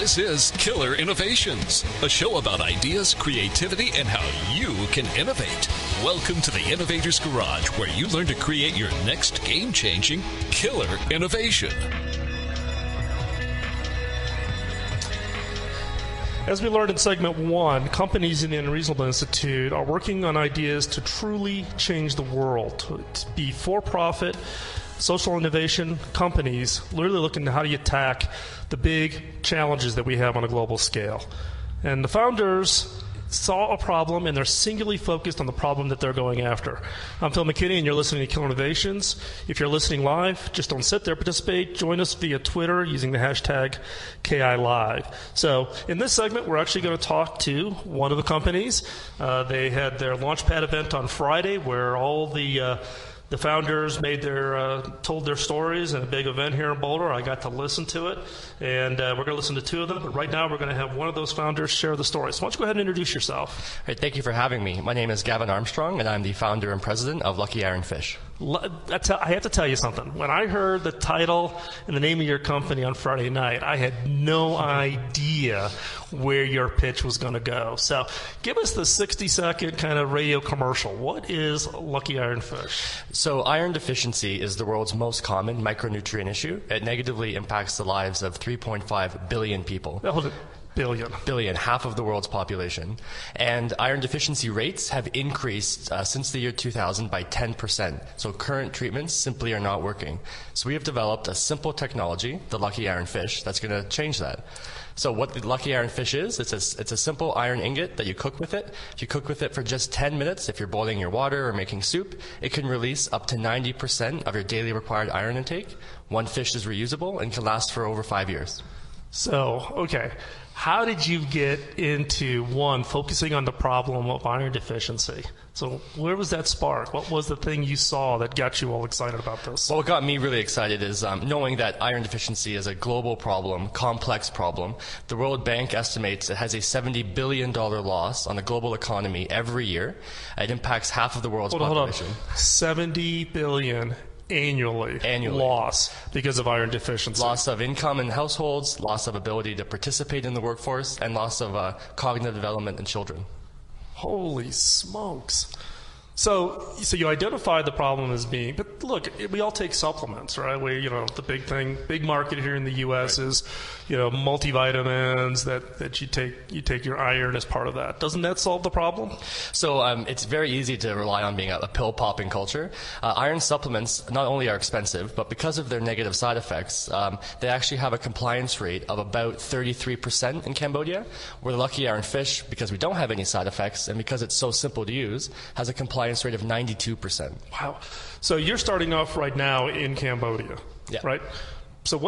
This is Killer Innovations, a show about ideas, creativity, and how you can innovate. Welcome to the Innovator's Garage, where you learn to create your next game-changing killer innovation. As we learned in segment 1, companies in the Unreasonable Institute are working on ideas to truly change the world, to be for-profit, social innovation companies, literally looking at how do you attack the big challenges that we have on a global scale. And the founders saw a problem, and they're singularly focused on the problem that they're going after. I'm Phil McKinney, and you're listening to Killer Innovations. If you're listening live, just don't sit there, participate. Join us via Twitter using the hashtag KILive. So in this segment, we're actually going to talk to one of the companies. They had their Launchpad event on Friday, where all the founders made told their stories in a big event here in Boulder. I got to listen to it, and we're going to listen to 2 of them. But right now, we're going to have one of those founders share the story. So why don't you go ahead and introduce yourself? Hey, thank you for having me. My name is Gavin Armstrong, and I'm the founder and president of Lucky Iron Fish. I have to tell you something. When I heard the title and the name of your company on Friday night, I had no idea where your pitch was going to go. So give us the 60-second kind of radio commercial. What is Lucky Iron Fish? So iron deficiency is the world's most common micronutrient issue. It negatively impacts the lives of 3.5 billion people. Hold it. Billion, half of the world's population. And iron deficiency rates have increased since the year 2000 by 10%. So current treatments simply are not working. So we have developed a simple technology, the Lucky Iron Fish, that's going to change that. So what the Lucky Iron Fish is, it's a simple iron ingot that you cook with it. If you cook with it for just 10 minutes, if you're boiling your water or making soup, it can release up to 90% of your daily required iron intake. One fish is reusable and can last for over 5 years. So, okay. How did you get into, one, focusing on the problem of iron deficiency? So where was that spark? What was the thing you saw that got you all excited about this? Well, what got me really excited is knowing that iron deficiency is a global problem, complex problem. The World Bank estimates it has a $70 billion loss on the global economy every year. It impacts half of the world's population. Hold on. $70 billion annually loss because of iron deficiency. Loss of income in households, loss of ability to participate in the workforce, and loss of cognitive development in children. Holy smokes. So you identified the problem as being, but look, we all take supplements, right? The big market here in the U.S. is, multivitamins that you take your iron as part of that. Doesn't that solve the problem? So it's very easy to rely on being a pill-popping culture. Iron supplements not only are expensive, but because of their negative side effects, they actually have a compliance rate of about 33% in Cambodia, where the Lucky Iron Fish, because we don't have any side effects and because it's so simple to use, has a compliance rate of 92%. Wow. So you're starting off right now in Cambodia, right? So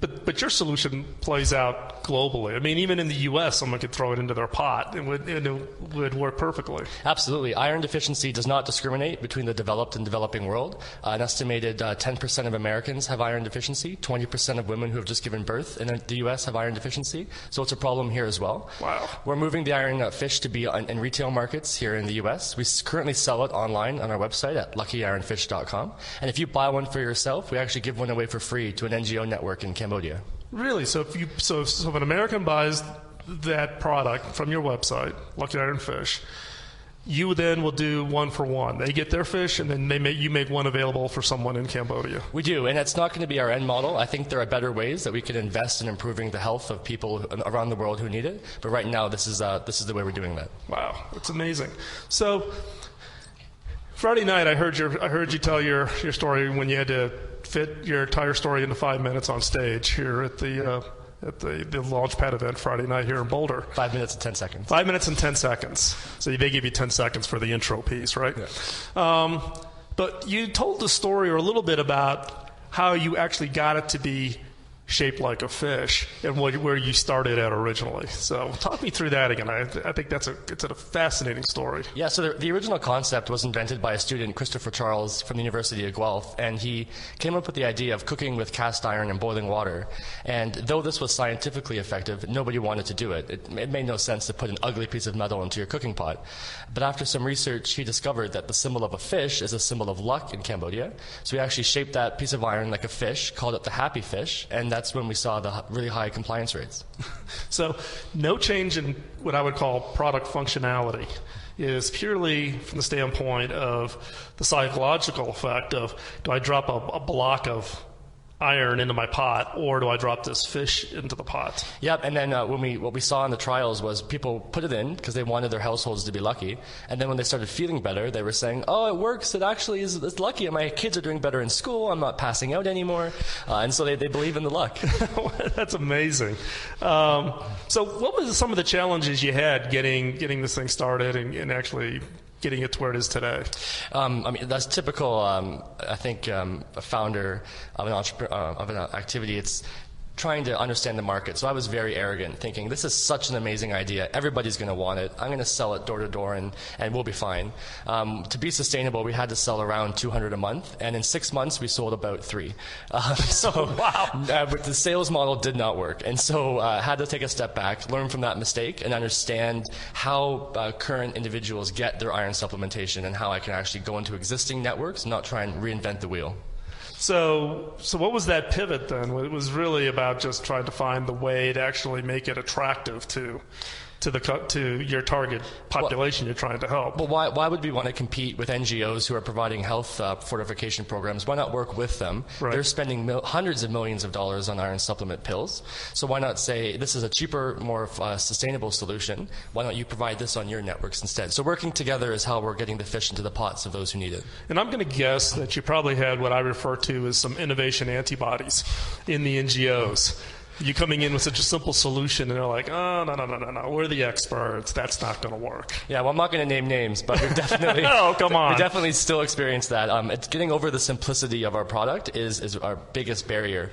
but your solution plays out globally. I mean, even in the U.S., someone could throw it into their pot and it would work perfectly. Absolutely. Iron deficiency does not discriminate between the developed and developing world. An estimated 10% of Americans have iron deficiency. 20% of women who have just given birth in the U.S. have iron deficiency. So it's a problem here as well. Wow. We're moving the iron fish to be in retail markets here in the U.S. We currently sell it online on our website at luckyironfish.com. And if you buy one for yourself, we actually give one away for free to an NGO network in Cambodia. Really? So if an American buys that product from your website, Lucky Iron Fish, you then will do one for one. They get their fish, and then you make one available for someone in Cambodia. We do, and it's not going to be our end model. I think there are better ways that we can invest in improving the health of people around the world who need it. But right now, this is the way we're doing that. Wow, that's amazing. So Friday night, I heard you tell your story when you had to fit your entire story into 5 minutes on stage here at the Launchpad event Friday night here in Boulder. 5 minutes and 10 seconds. 5 minutes and 10 seconds. So they give you 10 seconds for the intro piece, right? Yeah. But you told the story or a little bit about how you actually got it to be shaped like a fish and where you started at originally. So talk me through that again. I think it's a fascinating story. Yeah, so the original concept was invented by a student, Christopher Charles, from the University of Guelph, and he came up with the idea of cooking with cast iron and boiling water. And though this was scientifically effective, nobody wanted to do it. It made no sense to put an ugly piece of metal into your cooking pot. But after some research, he discovered that the symbol of a fish is a symbol of luck in Cambodia. So we actually shaped that piece of iron like a fish, called it the happy fish, and that's when we saw the really high compliance rates. So no change in what I would call product functionality. Is purely from the standpoint of the psychological effect of, do I drop a block of iron into my pot, or do I drop this fish into the pot? Yep, and then what we saw in the trials was people put it in because they wanted their households to be lucky, and then when they started feeling better, they were saying, oh, it works, it actually is, it's lucky, and my kids are doing better in school, I'm not passing out anymore, and so they believe in the luck. That's amazing. So what was some of the challenges you had getting this thing started and actually getting it to where it is today? I mean, that's typical, I think, a founder of an entrepreneur, of an activity. It's trying to understand the market. So I was very arrogant, thinking this is such an amazing idea. Everybody's going to want it. I'm going to sell it door to door, and we'll be fine. To be sustainable, we had to sell around 200 a month, and in 6 months we sold about 3. But the sales model did not work, and so had to take a step back, learn from that mistake, and understand how current individuals get their iron supplementation, and how I can actually go into existing networks, not try and reinvent the wheel. So what was that pivot then? It was really about just trying to find the way to actually make it attractive to your target population you're trying to help. Well, why would we want to compete with NGOs who are providing health fortification programs? Why not work with them? Right. They're spending hundreds of millions of dollars on iron supplement pills. So why not say, this is a cheaper, more sustainable solution. Why don't you provide this on your networks instead? So working together is how we're getting the fish into the pots of those who need it. And I'm going to guess that you probably had what I refer to as some innovation antibodies in the NGOs. You coming in with such a simple solution, and they're like, oh, no, we're the experts. That's not going to work. Yeah, well, I'm not going to name names, but we've definitely oh, come on. We definitely still experience that. It's getting over the simplicity of our product is our biggest barrier.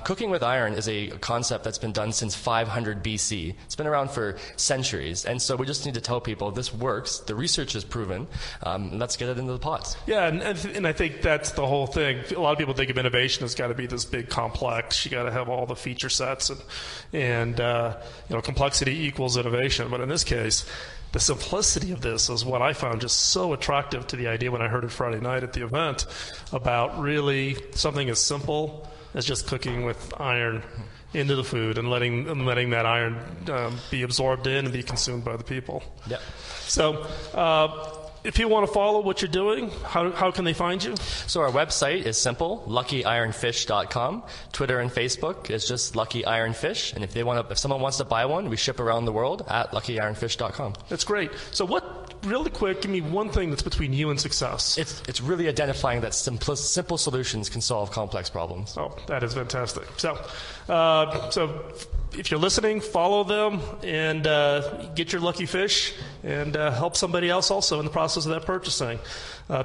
Cooking with iron is a concept that's been done since 500 BC. It's been around for centuries, and so we just need to tell people this works. The research is proven. Let's get it into the pots. Yeah, and I think that's the whole thing. A lot of people think of innovation has got to be this big complex. You got to have all the feature sets. And complexity equals innovation. But in this case, the simplicity of this is what I found just so attractive to the idea when I heard it Friday night at the event about really something as simple as just cooking with iron into the food and letting that iron be absorbed in and be consumed by the people. Yep. So if people want to follow what you're doing, how can they find you? So our website is simple, luckyironfish.com. Twitter and Facebook is just Lucky Iron Fish. And if someone wants to buy one, we ship around the world at luckyironfish.com. That's great. So really quick, give me one thing that's between you and success. It's really identifying that simple solutions can solve complex problems. Oh, that is fantastic. So if you're listening, follow them and get your lucky fish and help somebody else also in the process of that purchasing.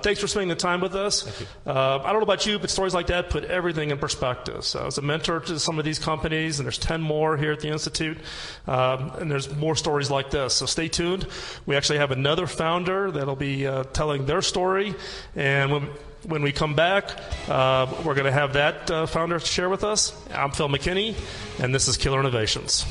Thanks for spending the time with us. Thank you. I don't know about you, but stories like that put everything in perspective. So as a mentor to some of these companies, and there's 10 more here at the Institute, and there's more stories like this. So stay tuned. We actually have another founder that'll be telling their story, and when we come back, we're going to have that founder share with us. I'm Phil McKinney, and this is Killer Innovations.